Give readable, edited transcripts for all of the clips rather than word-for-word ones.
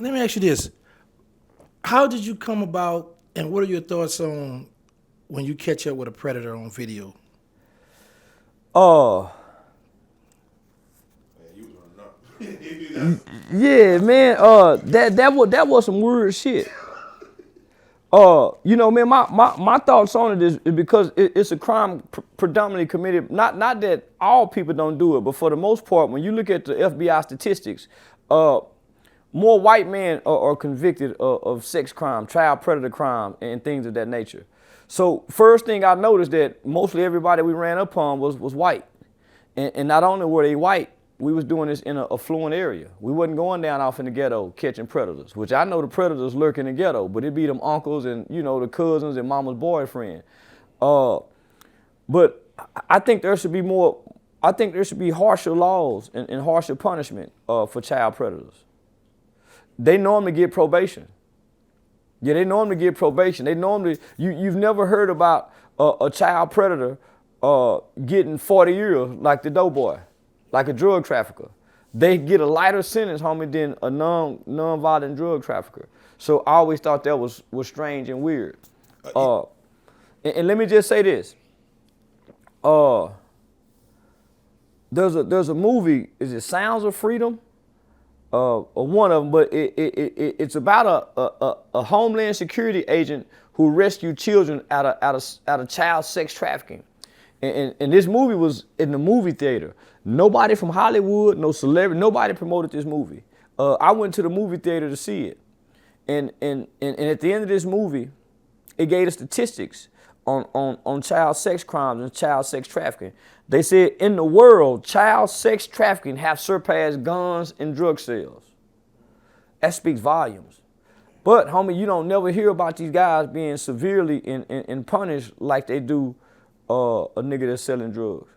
Let me ask you this. How did you come about, and what are your thoughts on when you catch up with a predator on video? Yeah, man. That was some weird shit. You know, man, my thoughts on it is because it's a crime predominantly committed. Not that all people don't do it, but for the most part, when you look at the FBI statistics, more white men are convicted of sex crime, child predator crime, and things of that nature. So first thing I noticed that mostly everybody we ran up on was white, and not only were they white, we was doing this in an affluent area. We wasn't going down off in the ghetto catching predators, which I know the predators lurk in the ghetto, but it be them uncles and, you know, the cousins and mama's boyfriend. But I think there should be more, I think there should be harsher laws and harsher punishment for child predators. They normally get probation. Yeah, they normally get probation. They normally, you've never heard about a child predator getting 40 years like the doughboy. Like a drug trafficker. They get a lighter sentence, homie, than a non-violent drug trafficker. So I always thought that was strange and weird. And let me just say this. There's a movie, is it Sounds of Freedom? Or one of them, but it's about a Homeland Security agent who rescued children out of child sex trafficking. And this movie was in the movie theater. Nobody from Hollywood, no celebrity, nobody promoted this movie. I went to the movie theater to see it. And at the end of this movie, it gave the statistics on child sex crimes and child sex trafficking. They said in the world, child sex trafficking have surpassed guns and drug sales. That speaks volumes. But homie, you don't never hear about these guys being severely and punished like they do a nigga that's selling drugs.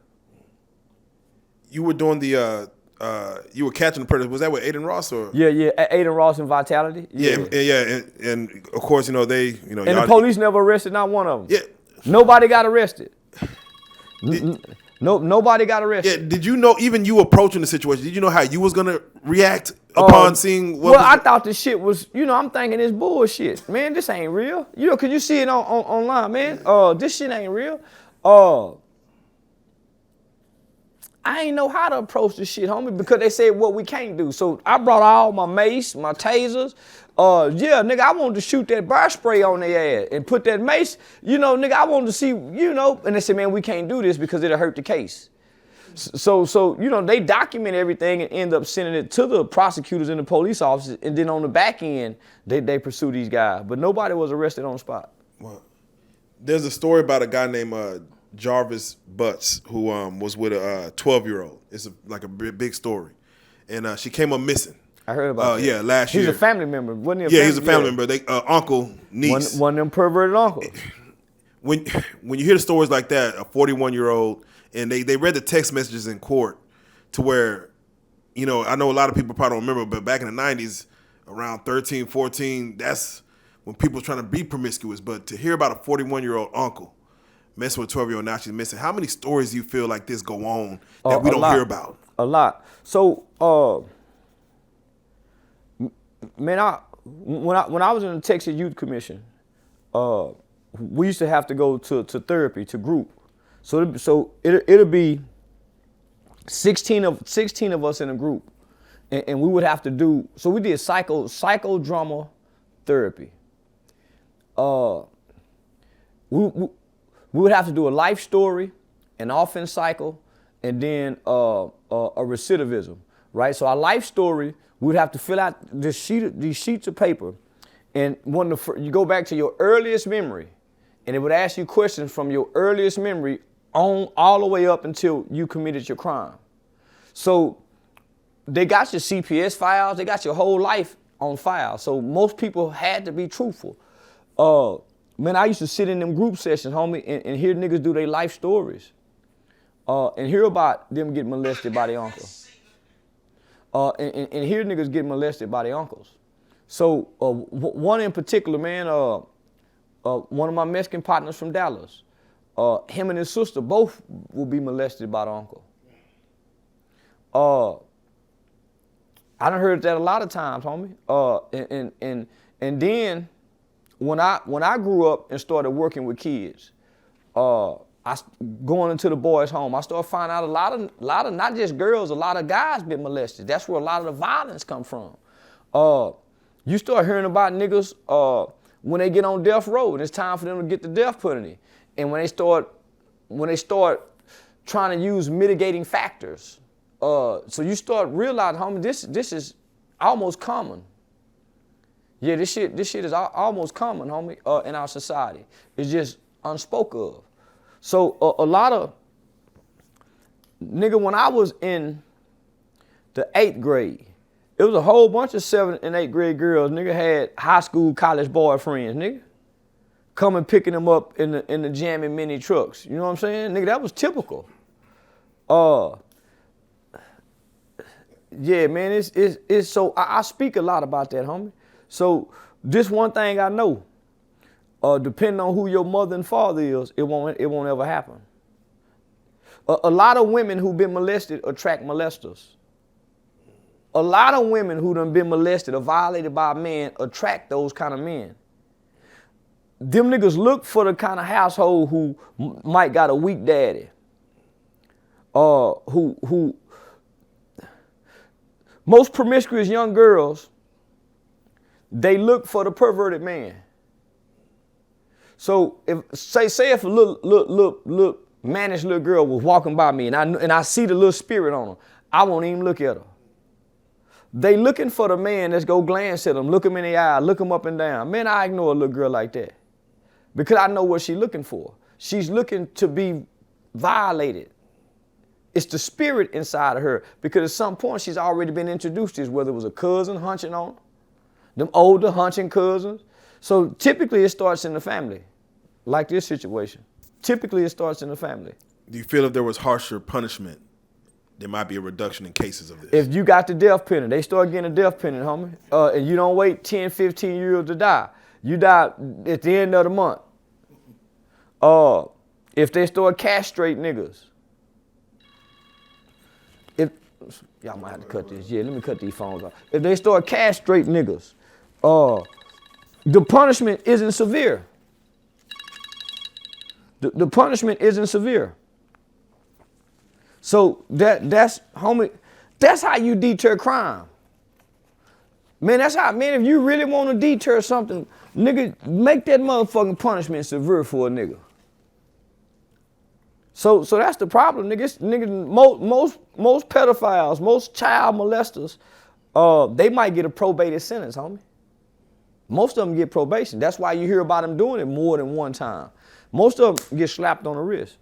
You were doing the, you were catching the predators. Was that with Adin Ross or? Yeah, Adin Ross and Vitality. Yeah. And of course, you know, they, you know. And the police never arrested not one of them. Yeah. Nobody got arrested. Nobody got arrested. Yeah, did you know, even you approaching the situation, did you know how you was going to react upon seeing what I thought this shit was, you know, I'm thinking it's bullshit. Man, this ain't real. You know, cause you see it online, man. This shit ain't real. I ain't know how to approach this shit, homie, because they said what we can't do. So I brought all my mace, my tasers. Yeah, nigga, I wanted to shoot that bar spray on their ass and put that mace, you know, nigga, I wanted to see, you know, and they said, man, we can't do this because it'll hurt the case. So you know, they document everything and end up sending it to the prosecutors and the police officers, and then on the back end, they pursue these guys. But nobody was arrested on the spot. Well, there's a story about a guy named Jarvis Butts, who was with a 12-year-old. It's like a big story. And she came up missing. I heard about that. Yeah, last year. He's a family member, wasn't he? Yeah, he's a family member. They uncle, niece. One of them perverted uncles. When you hear the stories like that, a 41-year-old, and they read the text messages in court to where, you know, I know a lot of people probably don't remember, but back in the 90s, around 13, 14, that's when people were trying to be promiscuous. But to hear about a 41-year-old uncle messing with a 12-year-old, now she's missing. How many stories do you feel like this go on that we don't hear about? A lot. So, man, when I was in the Texas Youth Commission, we used to have to go to therapy, to group. So it'll be 16 of us in a group, and we would have to do. So we did psychodrama therapy. We would have to do a life story, an offense cycle, and then a recidivism, right? So our life story, we'd have to fill out these sheets of paper, and you go back to your earliest memory, and it would ask you questions from your earliest memory on all the way up until you committed your crime. So they got your CPS files, they got your whole life on file. So most people had to be truthful. Man, I used to sit in them group sessions, homie, and hear niggas do their life stories. And hear about them getting molested by their uncle. And hear niggas getting molested by their uncles. So one in particular, man, one of my Mexican partners from Dallas, him and his sister both will be molested by the uncle. I done heard that a lot of times, homie. And then when I grew up and started working with kids, going into the boys' home, I started finding out a lot of not just girls, a lot of guys been molested. That's where a lot of the violence come from. You start hearing about niggas when they get on death row and it's time for them to get the death penalty, and when they start trying to use mitigating factors. So you start realizing, homie, this is almost common. Yeah, this shit is almost common, homie, in our society. It's just unspoken of. So a lot of, nigga, when I was in the 8th grade, it was a whole bunch of 7th and 8th grade girls, nigga, had high school, college boyfriends, nigga, coming picking them up in the jamming mini trucks. You know what I'm saying? Nigga, that was typical. Yeah, man, it's so, I speak a lot about that, homie. So this one thing I know, depending on who your mother and father is, it won't ever happen. A lot of women who've been molested attract molesters. A lot of women who done been molested or violated by a man attract those kind of men. Them niggas look for the kind of household who might got a weak daddy. Who most promiscuous young girls, they look for the perverted man. So say if a little mannish little girl was walking by me and I see the little spirit on her, I won't even look at her. They looking for the man that's go glance at them, look him in the eye, look him up and down. Man, I ignore a little girl like that because I know what she's looking for. She's looking to be violated. It's the spirit inside of her, because at some point she's already been introduced to this, whether it was a cousin hunching on her, them older hunching cousins. So typically it starts in the family, like this situation. Typically it starts in the family. Do you feel if there was harsher punishment, there might be a reduction in cases of this? If you got the death penalty, they start getting a death penalty, homie, and you don't wait 10, 15 years to die. You die at the end of the month. If they start castrating niggas, y'all might have to cut this. Yeah, let me cut these phones off. If they start castrating niggas, the punishment isn't severe. The punishment isn't severe. So that's homie, that's how you deter crime. Man, if you really want to deter something, nigga, make that motherfucking punishment severe for a nigga. So that's the problem, niggas. Most pedophiles, most child molesters, they might get a probated sentence, homie. Most of them get probation. That's why you hear about them doing it more than one time. Most of them get slapped on the wrist.